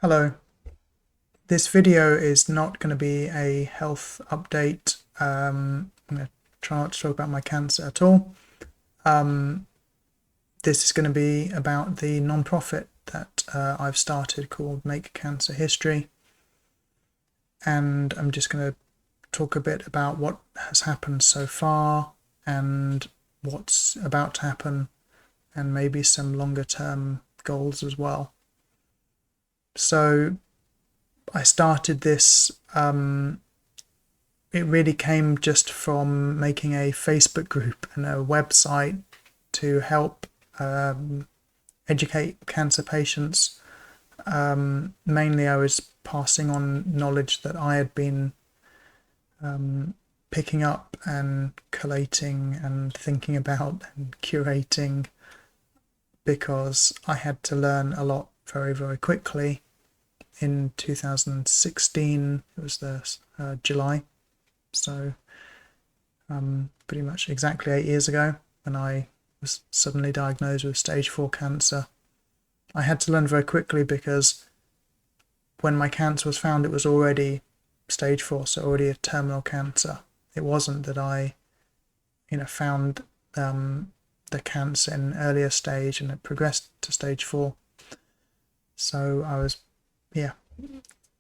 Hello. This video is not going to be a health update. I'm going to try not to talk about my cancer at all. This is going to be about the non-profit that I've started called Make Cancer History. And I'm just going to talk a bit about what has happened so far and what's about to happen, and maybe some longer term goals as well. So I started this, it really came just from making a Facebook group and a website to help educate cancer patients. Mainly I was passing on knowledge that I had been picking up and collating and thinking about and curating, because I had to learn a lot very, very quickly. In 2016, it was the July, so pretty much exactly 8 years ago, when I was suddenly diagnosed with stage 4 cancer. I had to learn very quickly because when my cancer was found, it was already stage 4, so already a terminal cancer. It wasn't that I, found the cancer in an earlier stage and it progressed to stage 4. So I was,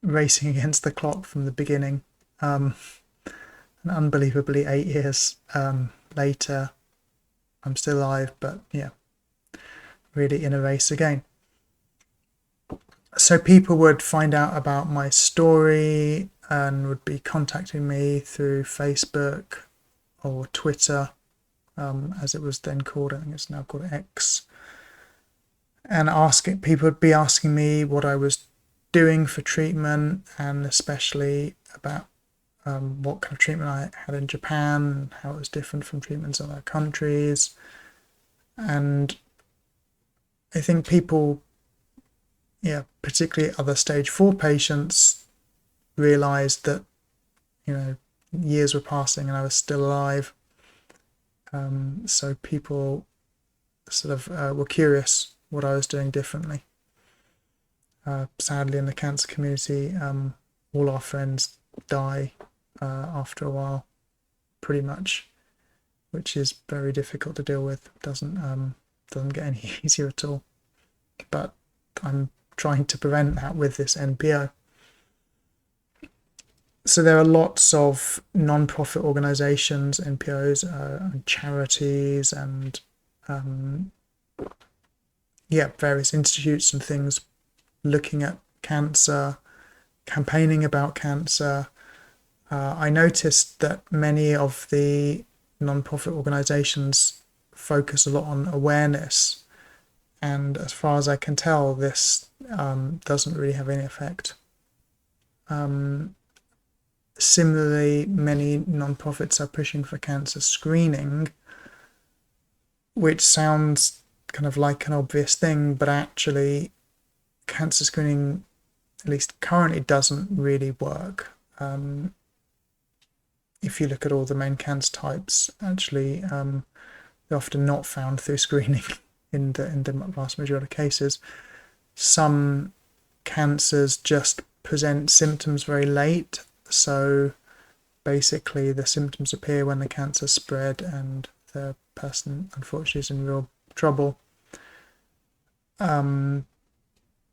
racing against the clock from the beginning. And unbelievably, 8 years later, I'm still alive, but really in a race again. So people would find out about my story and would be contacting me through Facebook or Twitter, as it was then called. I think it's now called X. And people would be asking me what I was doing for treatment, and especially about what kind of treatment I had in Japan and how it was different from treatments in other countries. And I think people, particularly other stage 4 patients, realized that, years were passing and I was still alive. So people sort of were curious what I was doing differently. Sadly, in the cancer community, all our friends die after a while, pretty much, which is very difficult to deal with. Doesn't get any easier at all. But I'm trying to prevent that with this NPO. So there are lots of non-profit organisations, NPOs, and charities, and various institutes and things looking at cancer, campaigning about cancer. I noticed that many of the non-profit organisations focus a lot on awareness, and as far as I can tell, this doesn't really have any effect. Similarly, many non-profits are pushing for cancer screening, which sounds kind of like an obvious thing, but actually cancer screening, at least currently, doesn't really work. If you look at all the main cancer types, actually, they're often not found through screening in the vast majority of cases. Some cancers just present symptoms very late, so basically the symptoms appear when the cancer spread and the person unfortunately is in real trouble.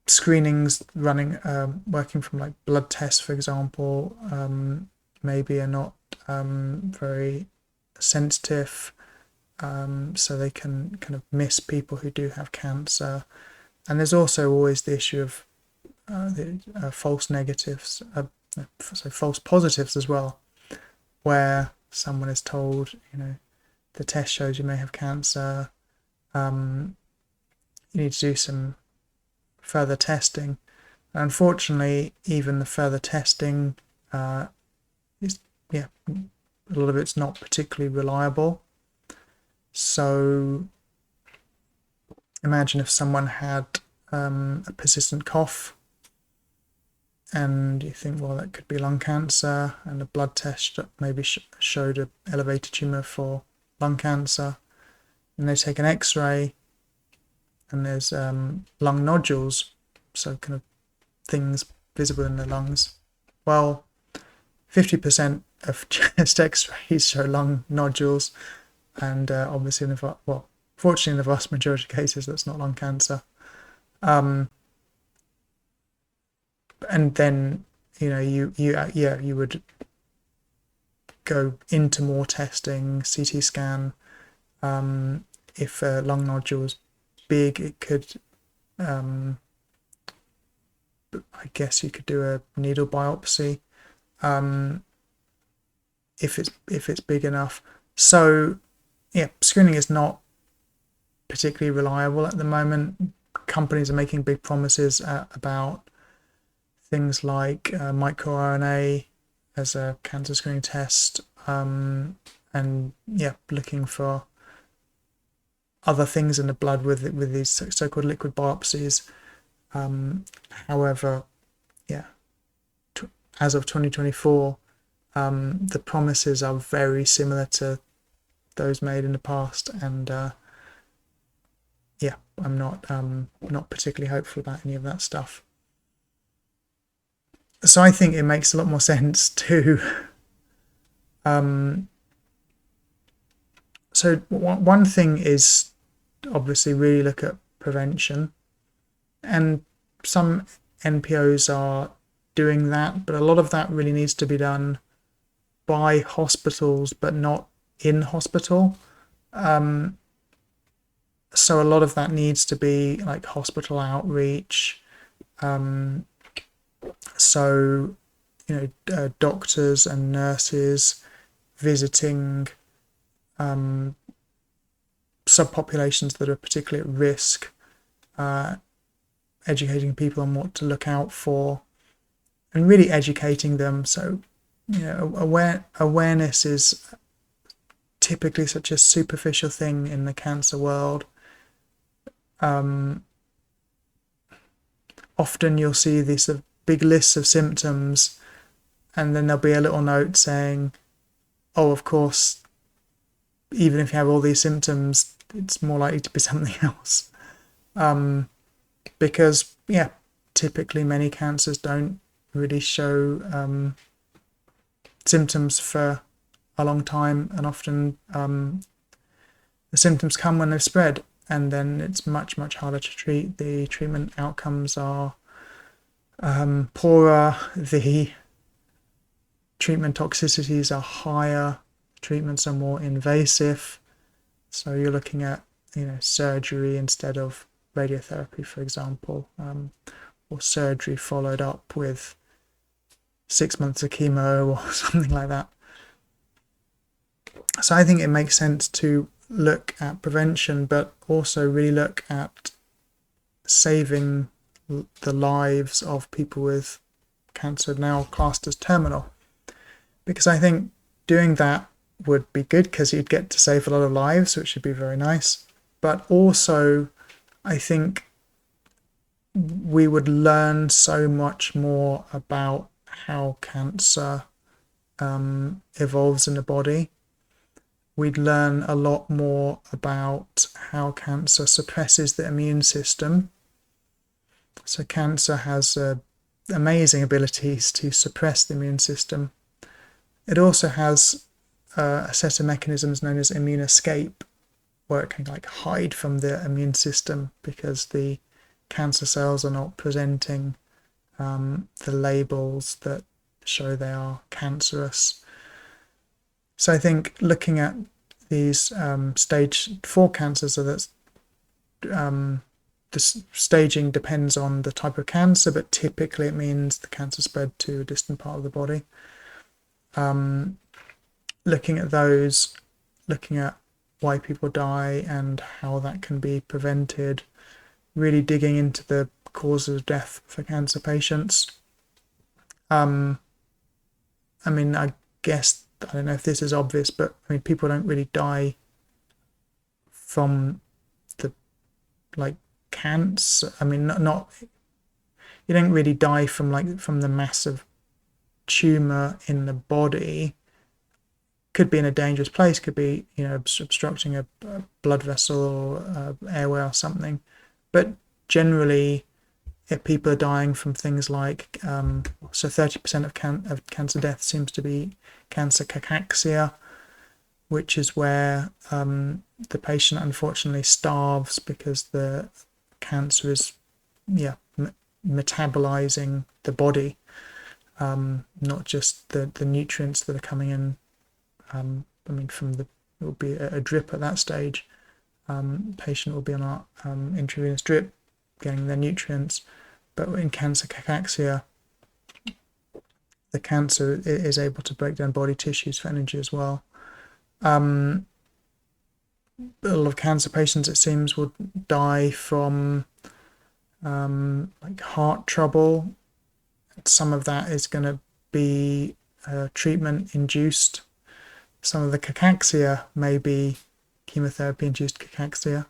Screenings working from like blood tests, for example, maybe are not very sensitive, so they can kind of miss people who do have cancer. And there's also always the issue of false negatives, false positives as well, where someone is told, the test shows you may have cancer, you need to do some further testing. And unfortunately, even the further testing is, a lot of it's not particularly reliable. So imagine if someone had a persistent cough, and you think, well, that could be lung cancer, and a blood test maybe showed an elevated tumour for lung cancer, and they take an X-ray and there's lung nodules, so kind of things visible in the lungs. Well, 50% of chest X-rays show lung nodules, and obviously, fortunately, in the vast majority of cases, that's not lung cancer. And then you would go into more testing, CT scan. If a lung nodule is big, it could, I guess you could do a needle biopsy. If it's big enough. So yeah, screening is not particularly reliable at the moment. Companies are making big promises about things like microRNA as a cancer screening test, and looking for other things in the blood with these so-called liquid biopsies. However, as of 2024, the promises are very similar to those made in the past, and I'm not particularly hopeful about any of that stuff. So I think it makes a lot more sense to so one thing is obviously really look at prevention, and some NPOs are doing that, but a lot of that really needs to be done by hospitals but not in hospital. So a lot of that needs to be like hospital outreach. So doctors and nurses visiting subpopulations that are particularly at risk, educating people on what to look out for, and really educating them. So awareness is typically such a superficial thing in the cancer world. Often you'll see these big lists of symptoms, and then there'll be a little note saying, oh, of course, even if you have all these symptoms, it's more likely to be something else. Because typically many cancers don't really show symptoms for a long time, and often the symptoms come when they've spread, and then it's much, much harder to treat. The treatment outcomes are poorer, the treatment toxicities are higher, treatments are more invasive. So you're looking at surgery instead of radiotherapy, for example, or surgery followed up with 6 months of chemo or something like that. So I think it makes sense to look at prevention, but also really look at saving the lives of people with cancer now classed as terminal. Because I think doing that would be good, because you'd get to save a lot of lives, which would be very nice. But also, I think we would learn so much more about how cancer evolves in the body. We'd learn a lot more about how cancer suppresses the immune system. So cancer has amazing abilities to suppress the immune system. It also has a set of mechanisms known as immune escape, where it can hide from the immune system because the cancer cells are not presenting the labels that show they are cancerous. So I think looking at these stage 4 cancers, so that's the staging depends on the type of cancer, but typically it means the cancer spread to a distant part of the body. Looking at those, looking at why people die and how that can be prevented, really digging into the causes of death for cancer patients. I guess, I don't know if this is obvious, but people don't really die from the cancer. Not you don't really die from the massive tumor in the body. Could be in a dangerous place, could be obstructing a blood vessel or airway or something, but generally if people are dying from things like, so 30% of cancer death seems to be cancer cachexia, which is where the patient unfortunately starves because the cancer is metabolizing the body, not just the nutrients that are coming in. From it will be a drip at that stage. Patient will be on our intravenous drip, getting their nutrients. But in cancer cachexia, the cancer is able to break down body tissues for energy as well. A lot of cancer patients, it seems, would die from like heart trouble. Some of that is going to be treatment induced. Some of the cachexia may be chemotherapy induced cachexia.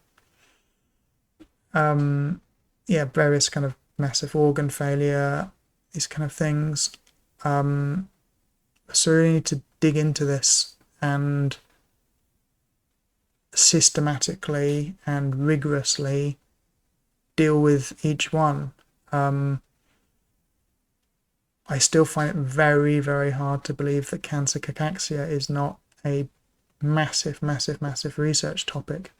Various kind of massive organ failure, these kind of things. So we need to dig into this and systematically and rigorously deal with each one. I still find it very, very hard to believe that cancer cachexia is not a massive research topic.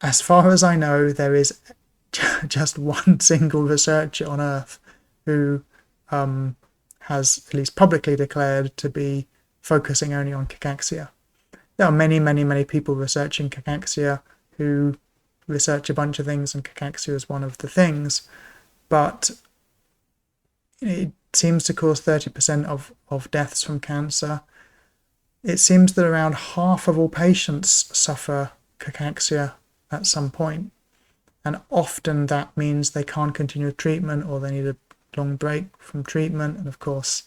As far as I know, there is just one single researcher on Earth who has at least publicly declared to be focusing only on cachexia. There are many people researching cachexia who research a bunch of things, and cachexia is one of the things, but it seems to cause 30% of deaths from cancer. It seems that around half of all patients suffer cachexia at some point, and often that means they can't continue treatment or they need a long break from treatment, and of course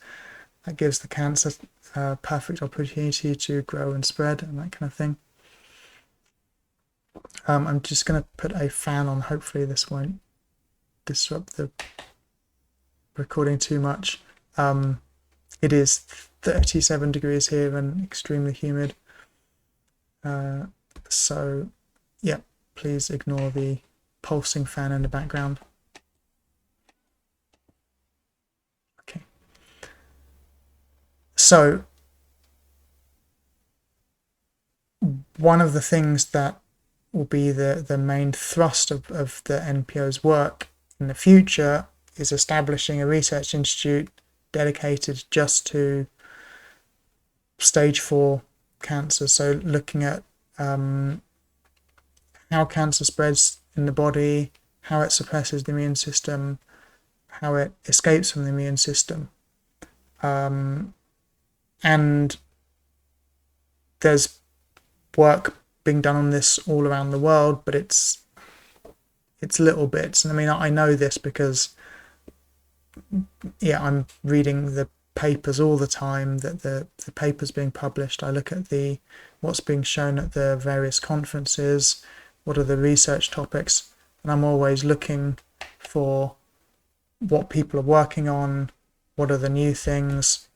that gives the cancer a perfect opportunity to grow and spread and that kind of thing. I'm just going to put a fan on. Hopefully this won't disrupt the recording too much. It is 37 degrees here and extremely humid. So yeah, please ignore the pulsing fan in the background. Okay. So one of the things that will be the main thrust of the NPO's work in the future is establishing a research institute dedicated just to stage 4 cancer. So looking at how cancer spreads in the body, how it suppresses the immune system, how it escapes from the immune system. And there's work being done on this all around the world, but it's little bits. And I mean, I know this because I'm reading the papers all the time, that the papers being published. I look at what's being shown at the various conferences, what are the research topics, and I'm always looking for what people are working on, what are the new things.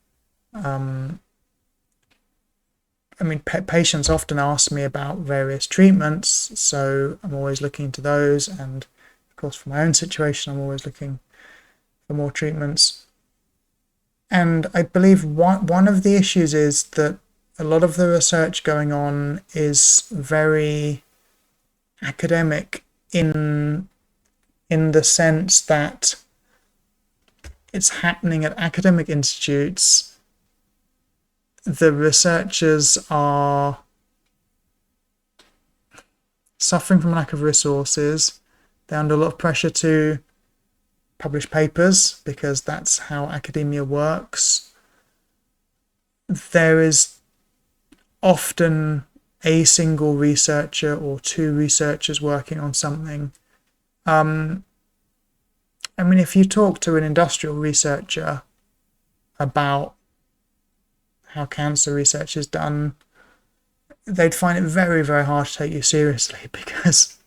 Patients often ask me about various treatments, so I'm always looking into those, and of course for my own situation I'm always looking for more treatments. And I believe one of the issues is that a lot of the research going on is very academic in the sense that it's happening at academic institutes. The researchers are suffering from lack of resources. They're under a lot of pressure to publish papers because that's how academia works. There is often a single researcher or two researchers working on something. If you talk to an industrial researcher about how cancer research is done, they'd find it very, very hard to take you seriously, because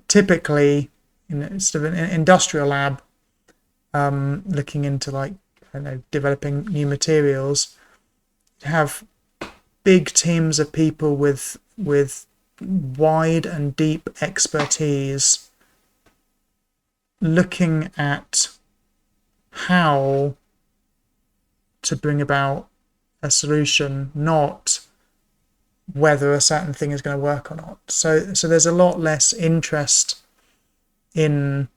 typically in sort of an industrial lab, looking into developing new materials, you have big teams of people with wide and deep expertise looking at how to bring about a solution, not whether a certain thing is going to work or not. So there's a lot less interest in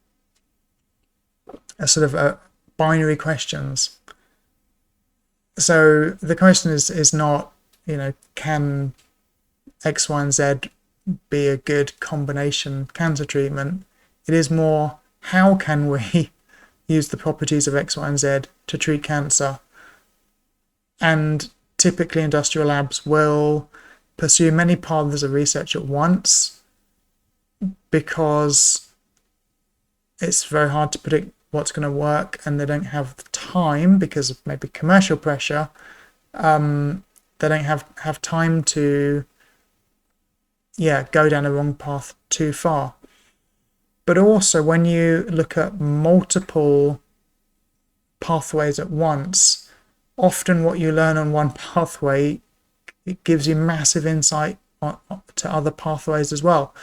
a sort of binary questions. So the question is not, can X, Y, and Z be a good combination cancer treatment? It is more, how can we use the properties of X, Y, and Z to treat cancer? And typically industrial labs will pursue many paths of research at once because it's very hard to predict what's going to work, and they don't have the time because of maybe commercial pressure. They don't have time to go down the wrong path too far. But also when you look at multiple pathways at once, often what you learn on one pathway, it gives you massive insight to other pathways as well.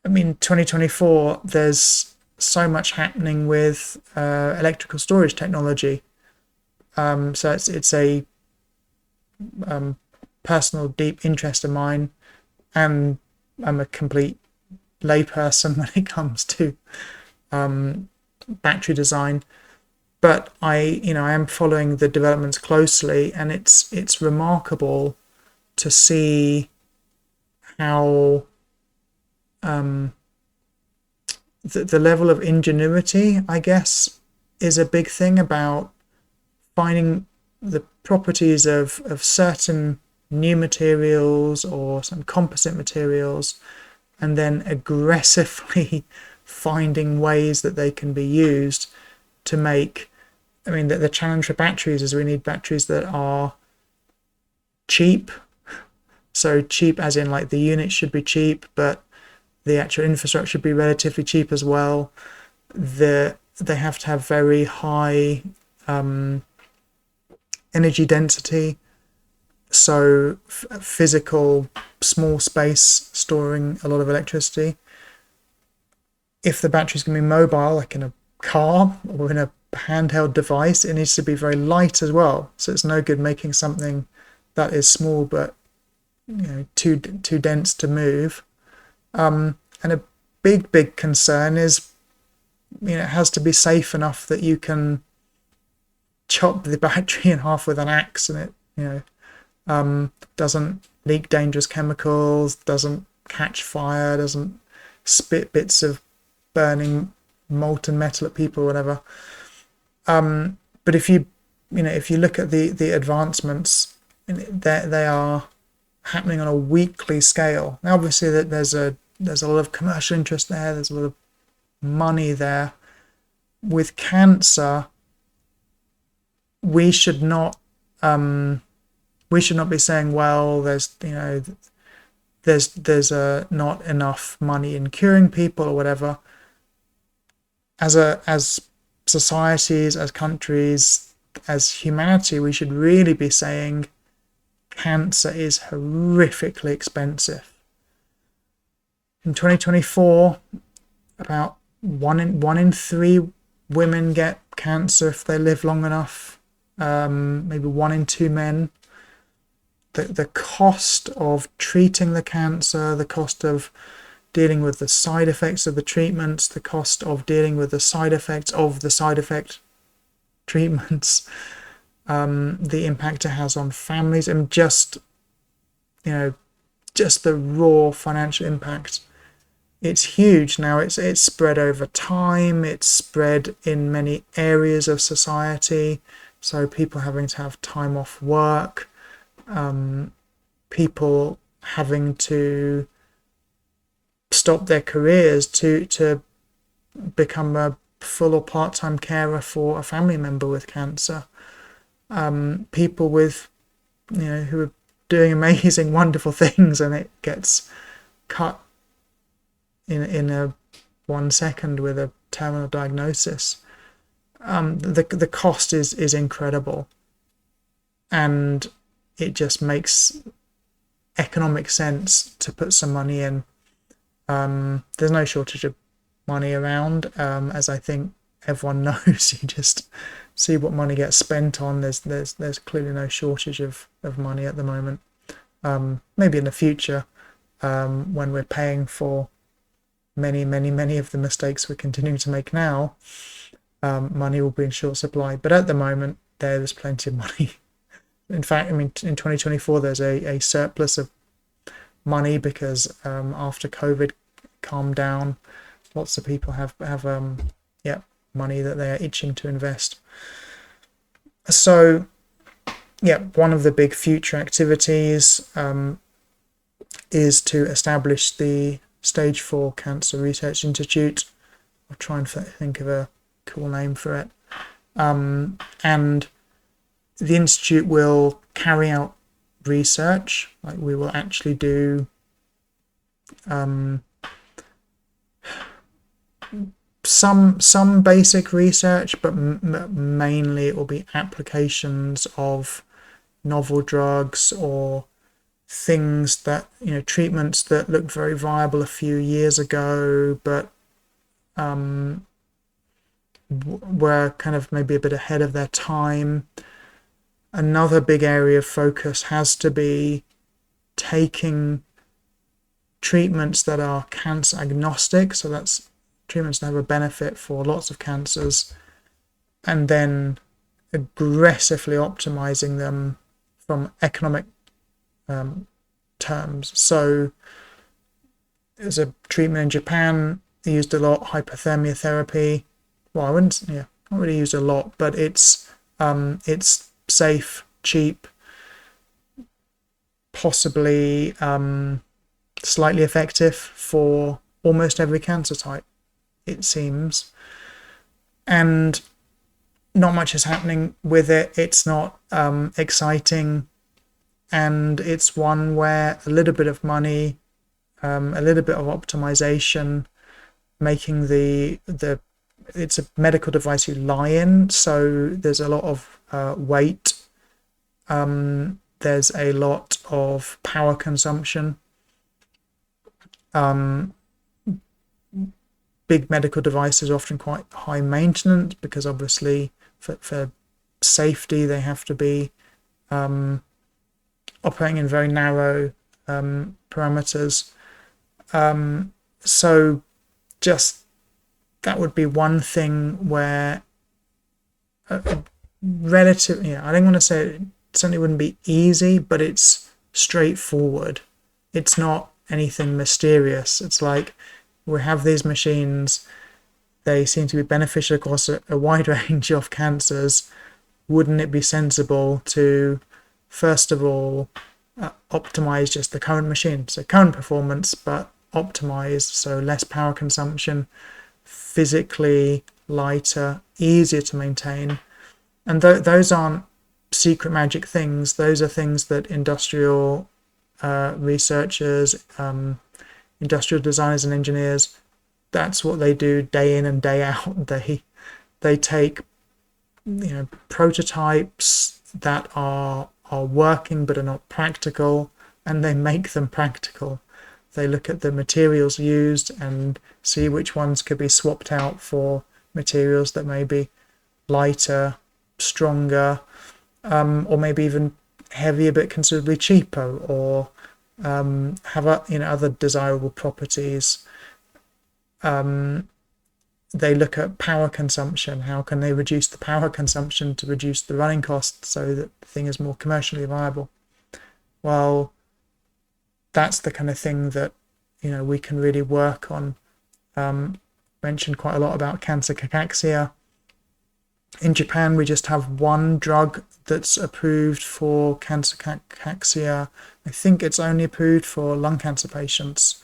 2024, there's so much happening with electrical storage technology. So it's a personal, deep interest of mine, and I'm a complete layperson when it comes to battery design. But I am following the developments closely, and it's remarkable to see how the level of ingenuity, I guess, is a big thing about finding the properties of certain new materials or some composite materials, and then aggressively finding ways that they can be used to make. The challenge for batteries is we need batteries that are cheap. So cheap as in like the units should be cheap, but the actual infrastructure should be relatively cheap as well. They have to have very high energy density. So physical small space storing a lot of electricity. If the battery's going to be mobile, like in a car or in a handheld device, it needs to be very light as well. So it's no good making something that is small but too dense to move. And a big concern is it has to be safe enough that you can chop the battery in half with an axe and it doesn't leak dangerous chemicals, doesn't catch fire, doesn't spit bits of burning molten metal at people or whatever. But if you look at the advancements, they are happening on a weekly scale. Now, obviously, there's a lot of commercial interest there. There's a lot of money there. With cancer, we should not be saying, well, there's not enough money in curing people or whatever. As societies, as countries, as humanity, we should really be saying cancer is horrifically expensive. In 2024, about one in three women get cancer if they live long enough. Maybe 1 in 2 men. The cost of treating the cancer, the cost of dealing with the side effects of the treatments, the cost of dealing with the side effects of the side effect treatments, the impact it has on families, and just the raw financial impact. It's huge. Now it's spread over time. It's spread in many areas of society. So people having to have time off work, people having to stop their careers to become a full or part-time carer for a family member with cancer. People with, who are doing amazing, wonderful things, and it gets cut in a 1 second with a terminal diagnosis. The cost is incredible, and it just makes economic sense to put some money in. There's no shortage of money around, as I think everyone knows. You just see what money gets spent on. There's clearly no shortage of money at the moment. Maybe in the future, when we're paying for many of the mistakes we're continuing to make now, money will be in short supply. But at the moment, there's plenty of money. In fact, I mean, in 2024, there's a surplus of money because after COVID calmed down, lots of people have money that they're itching to invest. So, one of the big future activities is to establish the Stage 4 Cancer Research Institute. I'll try and think of a cool name for it. And the institute will carry out research, like we will actually do some basic research, but mainly it will be applications of novel drugs or things that, treatments that looked very viable a few years ago, but were kind of maybe a bit ahead of their time. Another big area of focus has to be taking treatments that are cancer agnostic, so that's treatments that have a benefit for lots of cancers, and then aggressively optimizing them from economic terms. So there's a treatment in Japan used a lot, hypothermia therapy. Well, not really used a lot, but it's safe, cheap, possibly slightly effective for almost every cancer type, it seems. And not much is happening with it. It's not exciting, and it's one where a little bit of money, a little bit of optimization, making it's a medical device you lie in, so there's a lot of weight. There's a lot of power consumption. Big medical devices are often quite high maintenance because obviously for safety they have to be operating in very narrow parameters. So just that would be one thing where relatively, I don't want to say it certainly wouldn't be easy, but it's straightforward. It's not anything mysterious. It's like we have these machines, they seem to be beneficial across a wide range of cancers. Wouldn't it be sensible to, first of all, optimize just the current machine, so current performance, but optimized, so less power consumption, physically lighter, easier to maintain. And those aren't secret magic things. Those are things that industrial researchers, industrial designers and engineers, that's what they do day in and day out. They take prototypes that are working but are not practical, and they make them practical. They look at the materials used and see which ones could be swapped out for materials that may be lighter, stronger, or maybe even heavier but considerably cheaper, or have other desirable properties. They look at power consumption. How can they reduce the power consumption to reduce the running costs so that the thing is more commercially viable? Well, that's the kind of thing that we can really work on. Mentioned quite a lot about cancer cachexia. In Japan, we just have one drug that's approved for cancer cachexia. I think it's only approved for lung cancer patients.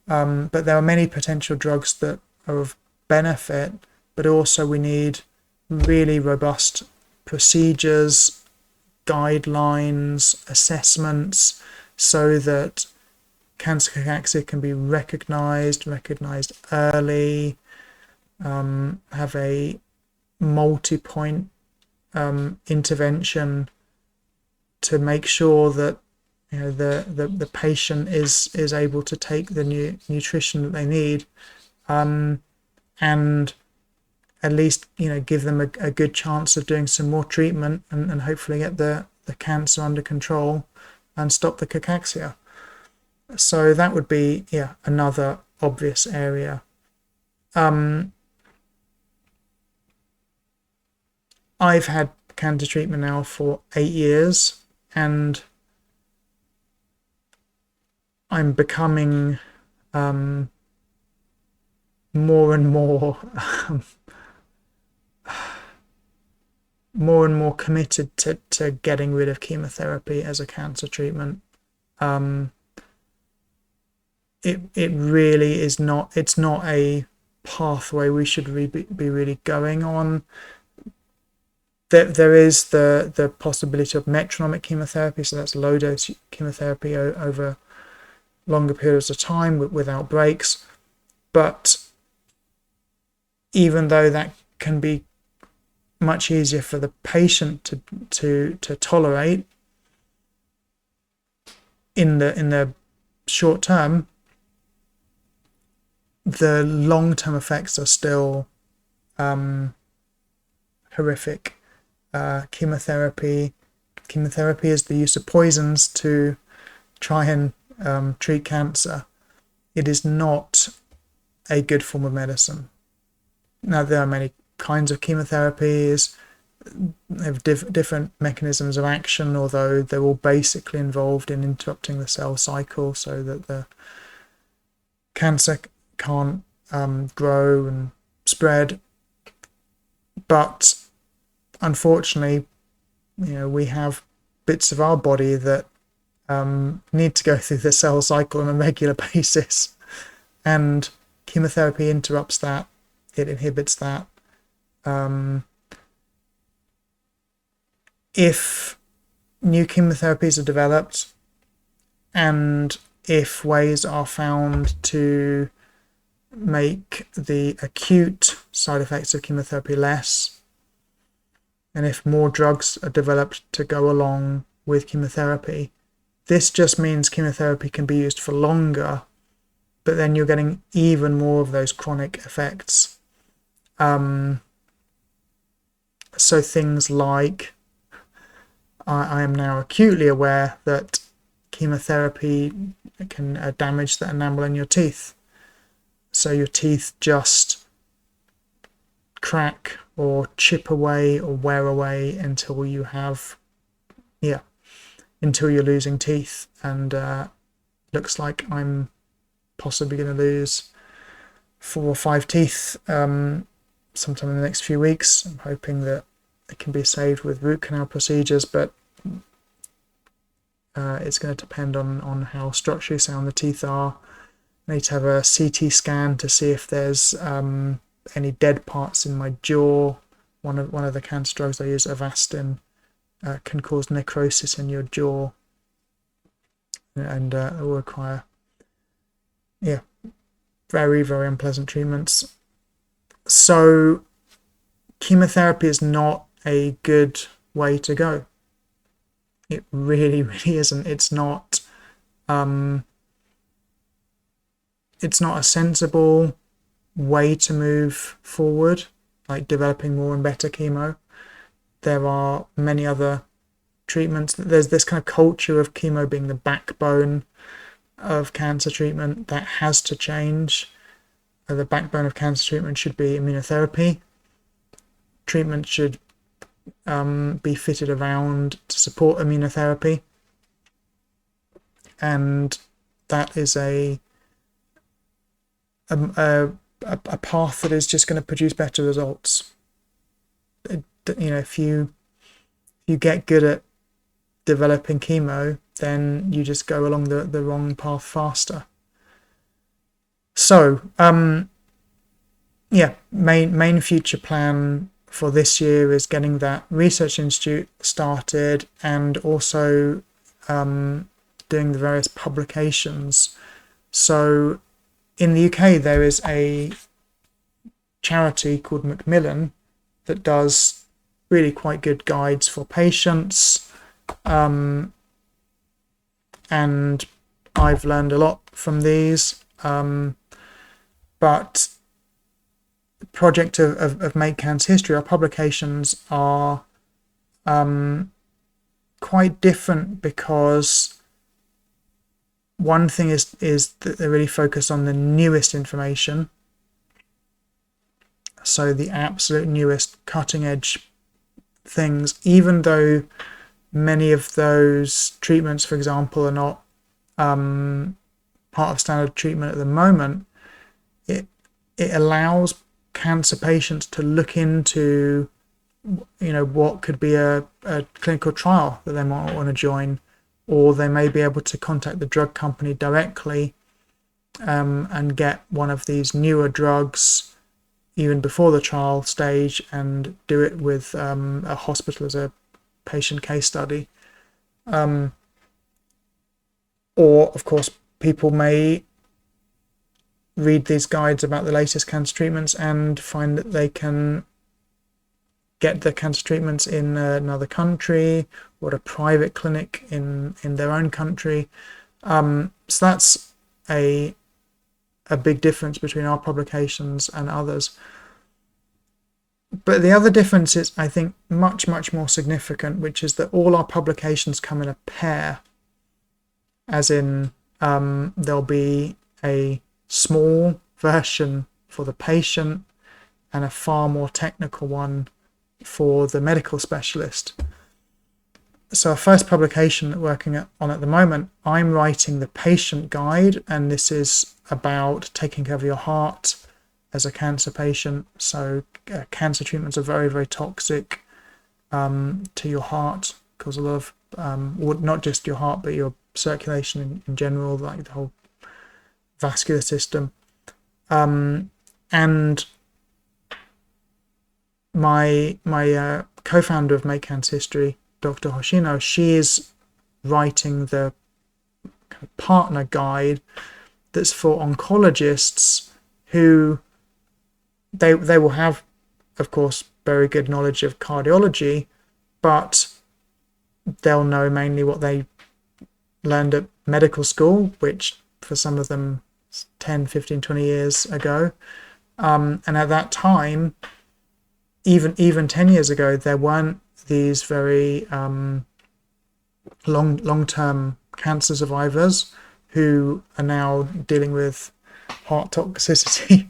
But there are many potential drugs that are of benefit, but also we need really robust procedures, guidelines, assessments, so that cancer cachexia can be recognized early, have a multi-point intervention to make sure that the patient is able to take the nutrition that they need, and at least give them a good chance of doing some more treatment and hopefully get the cancer under control and stop the cachexia. So that would be another obvious area. I've had cancer treatment now for 8 years, and I'm becoming more and more committed to getting rid of chemotherapy as a cancer treatment. It really is not. It's not a pathway we should be really going on. There is the possibility of metronomic chemotherapy, so that's low dose chemotherapy over longer periods of time without breaks. But even though that can be much easier for the patient to tolerate in the short term, the long-term effects are still horrific. Chemotherapy is the use of poisons to try and treat cancer. It is not a good form of medicine. Now, there are many kinds of chemotherapies. They have different mechanisms of action, although they're all basically involved in interrupting the cell cycle so that the cancer can't grow and spread. But unfortunately, we have bits of our body that need to go through the cell cycle on a regular basis, and chemotherapy interrupts that. It inhibits that. If new chemotherapies are developed, and if ways are found to make the acute side effects of chemotherapy less, and if more drugs are developed to go along with chemotherapy, this just means chemotherapy can be used for longer, but then you're getting even more of those chronic effects. So things like, I am now acutely aware that chemotherapy can damage the enamel in your teeth. So your teeth just crack or chip away or wear away until you have, until you're losing teeth. And looks like I'm possibly going to lose 4 or 5 teeth sometime in the next few weeks. I'm hoping that it can be saved with root canal procedures, but it's going to depend on how structurally sound the teeth are. I need to have a CT scan to see if there's any dead parts in my jaw. One of the cancer drugs I use, Avastin, can cause necrosis in your jaw, and it will require very, very unpleasant treatments. So chemotherapy is not a good way to go. It really, really isn't. It's not a sensible way to move forward, like developing more and better chemo. There are many other treatments. There's this kind of culture of chemo being the backbone of cancer treatment that has to change. The backbone of cancer treatment should be immunotherapy. Treatment should be fitted around to support immunotherapy, and that is a path that is just going to produce better results. If you get good at developing chemo, then you just go along the wrong path faster. So main future plan for this year is getting that research institute started, and also doing the various publications. So in the UK there is a charity called Macmillan that does really quite good guides for patients, and and I've learned a lot from these. But the project of Make Cancer History, our publications are quite different, because one thing is that they really focus on the newest information, so the absolute newest cutting edge things, even though many of those treatments, for example, are not part of standard treatment at the moment. It allows cancer patients to look into, what could be a clinical trial that they might want to join, or they may be able to contact the drug company directly and get one of these newer drugs even before the trial stage, and do it with a hospital as a patient case study. Or, of course, people may read these guides about the latest cancer treatments and find that they can get the cancer treatments in another country, or a private clinic in their own country. So that's a big difference between our publications and others. But the other difference is, I think, much, much more significant, which is that all our publications come in a pair, as in there'll be a small version for the patient and a far more technical one for the medical specialist. So our first publication that we're working on at the moment, I'm writing the patient guide, and this is about taking care of your heart as a cancer patient. So cancer treatments are very, very toxic to your heart, cause a lot of, well, not just your heart, but your circulation in general, like the whole vascular system. And my co-founder of Make Cancer History, Dr. Hoshino, she is writing the kind of partner guide that's for oncologists who they will have, of course, very good knowledge of cardiology, but they'll know mainly what they learned at medical school, which for some of them 10, 15, 20 years ago. And at that time, even 10 years ago, there weren't these very long-term cancer survivors who are now dealing with heart toxicity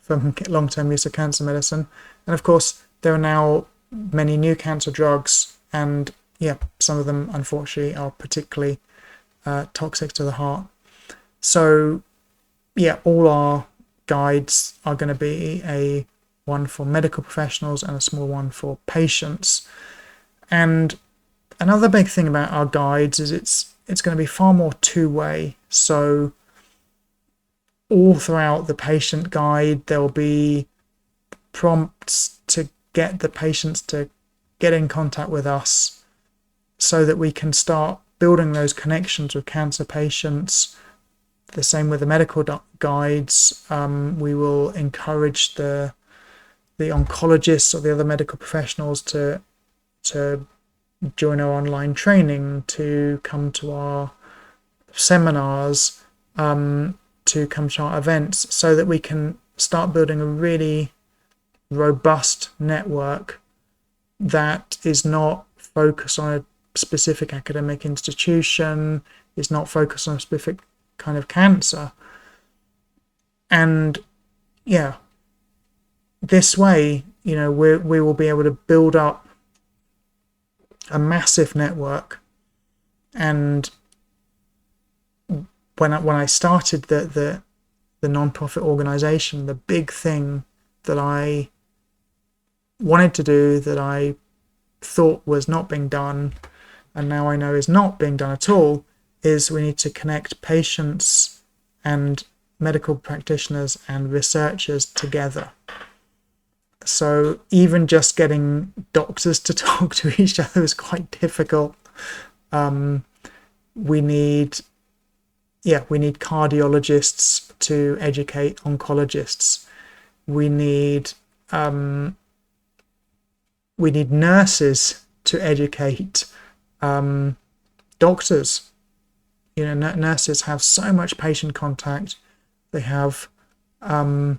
from long-term use of cancer medicine. And of course, there are now many new cancer drugs, and some of them unfortunately are particularly toxic to the heart. So all our guides are going to be a one for medical professionals and a small one for patients. And another big thing about our guides is it's going to be far more two-way. So all throughout the patient guide, there'll be prompts to get the patients to get in contact with us, so that we can start building those connections with cancer patients. The same with the medical guides. We will encourage the oncologists or the other medical professionals to join our online training, to come to our seminars, to come to our events, so that we can start building a really robust network that is not focused on a specific academic institution, is not focused on a specific kind of cancer. And this way, we will be able to build up a massive network. And when I started the non-profit organization, the big thing that I wanted to do, that I thought was not being done, and now I know is not being done at all, is we need to connect patients and medical practitioners and researchers together. So even just getting doctors to talk to each other is quite difficult. We need cardiologists to educate oncologists. We need nurses to educate doctors. nurses have so much patient contact. They have so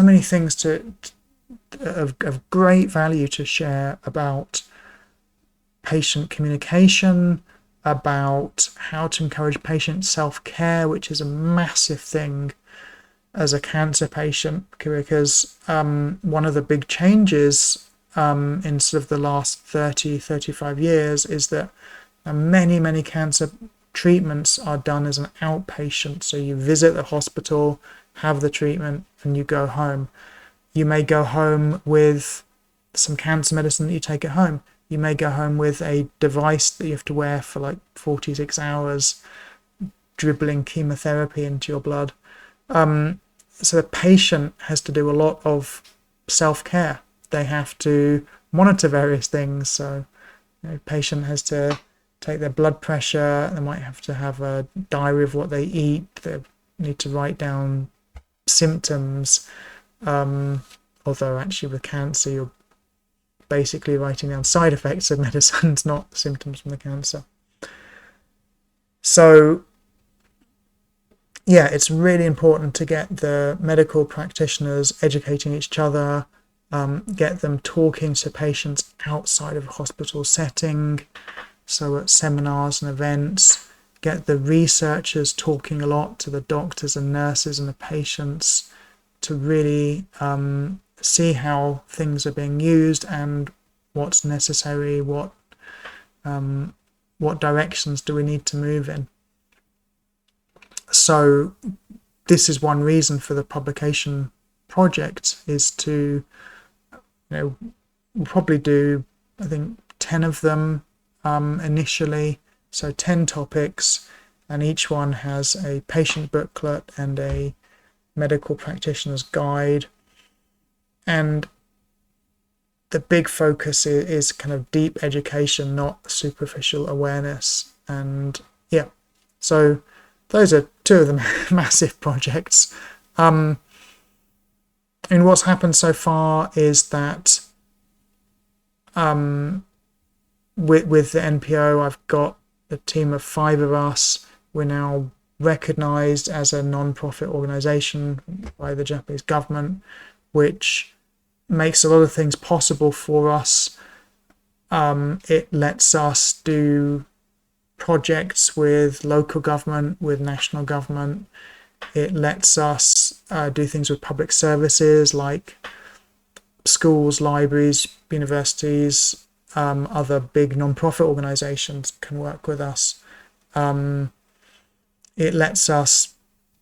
many things of great value to share about patient communication, about how to encourage patient self-care, which is a massive thing as a cancer patient, because one of the big changes in sort of the last 35 years is that many cancer treatments are done as an outpatient. So you visit the hospital, have the treatment, and you go home. You may go home with some cancer medicine that you take at home. You may go home with a device that you have to wear for like 46 hours, dribbling chemotherapy into your blood. So the patient has to do a lot of self-care. They have to monitor various things. So the patient has to take their blood pressure. They might have to have a diary of what they eat. They need to write down symptoms. Although actually with cancer, you're basically writing down side effects of medicines, not symptoms from the cancer. So yeah, it's really important to get the medical practitioners educating each other, get them talking to patients outside of a hospital setting, so at seminars and events, get the researchers talking a lot to the doctors and nurses and the patients to really see how things are being used and what's necessary, what directions do we need to move in. So this is one reason for the publication project, is to, we'll probably do, I think, 10 of them initially, so 10 topics, and each one has a patient booklet and a medical practitioner's guide. And the big focus is kind of deep education, not superficial awareness. And yeah, so those are two of the massive projects. And what's happened so far is that with the NPO, I've got a team of 5 of us. We're now recognized as a non-profit organization by the Japanese government, which makes a lot of things possible for us. It lets us do projects with local government, with national government. It lets us do things with public services like schools, libraries, universities, other big non-profit organizations can work with us. It lets us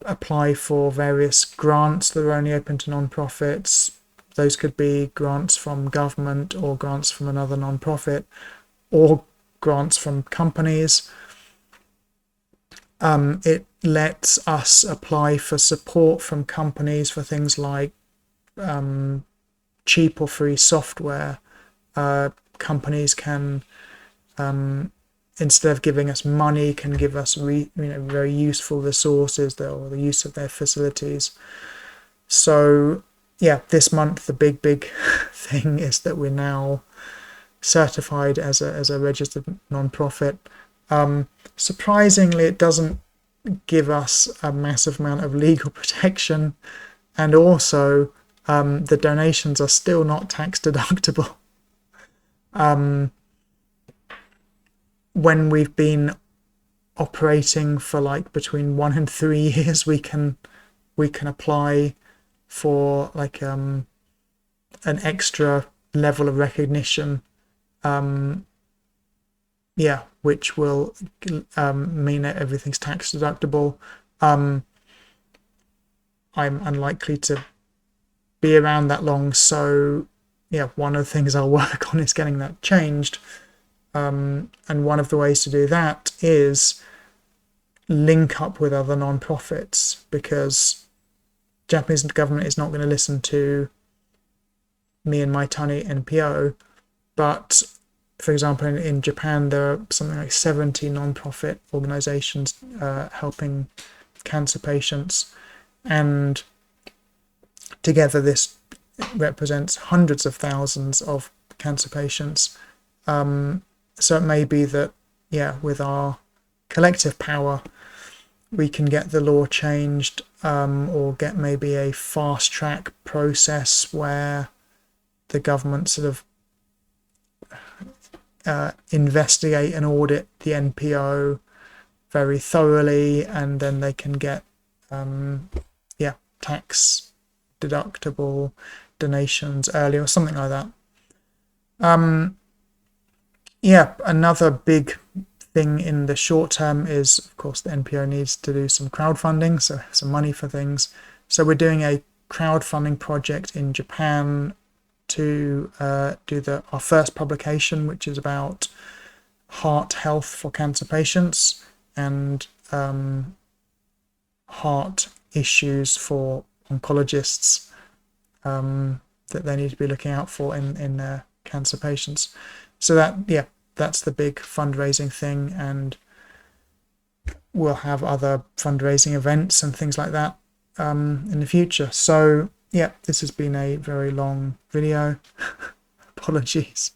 apply for various grants that are only open to non-profits. Those could be grants from government or grants from another non-profit or grants from companies. It lets us apply for support from companies for things like cheap or free software. Companies can, instead of giving us money, can give us very useful resources or the use of their facilities. So yeah, this month the big thing is that we're now certified as a registered non-profit. Surprisingly, it doesn't give us a massive amount of legal protection, and also the donations are still not tax deductible. When we've been operating for like between 1 and 3 years, we can apply for like an extra level of recognition, which will mean that everything's tax deductible. I'm unlikely to be around that long, so yeah, one of the things I'll work on is getting that changed. And one of the ways to do that is link up with other non-profits, because Japanese government is not going to listen to me and my tiny NPO, but for example, in Japan, there are something like 70 non-profit organizations helping cancer patients, and together this represents hundreds of thousands of cancer patients. So it may be that, yeah, with our collective power, we can get the law changed, or get maybe a fast track process where the government sort of investigate and audit the NPO very thoroughly, and then they can get tax deductible donations early or something like that. Another big thing in the short term is, of course, the NPO needs to do some crowdfunding, so some money for things. So we're doing a crowdfunding project in Japan to do our first publication, which is about heart health for cancer patients and heart issues for oncologists that they need to be looking out for in their cancer patients. So that's the big fundraising thing, and we'll have other fundraising events and things like that in the future. So this has been a very long video. Apologies.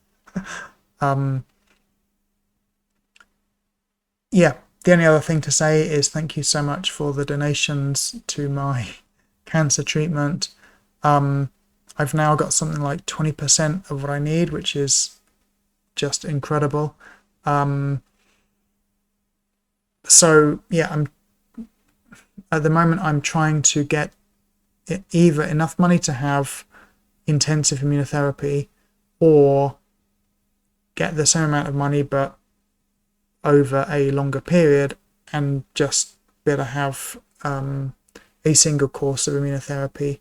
The only other thing to say is thank you so much for the donations to my cancer treatment. I've now got something like 20% of what I need, which is just incredible. I'm at the moment I'm trying to get either enough money to have intensive immunotherapy, or get the same amount of money but over a longer period, and just be able to have a single course of immunotherapy,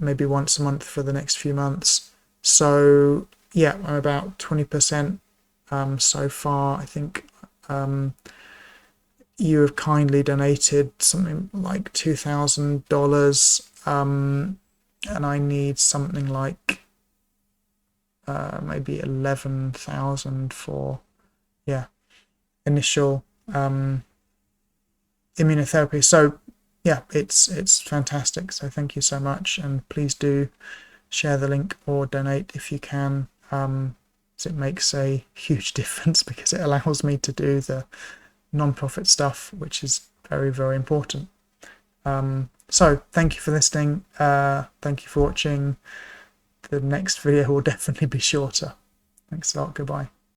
maybe once a month for the next few months. So I'm about 20% so far. I think you have kindly donated something like $2,000, and I need something like maybe 11,000 for initial immunotherapy. So it's fantastic. So thank you so much, and please do share the link or donate if you can. So it makes a huge difference because it allows me to do the non-profit stuff, which is very, very important. So thank you for listening. Thank you for watching. The next video will definitely be shorter. Thanks a lot. Goodbye.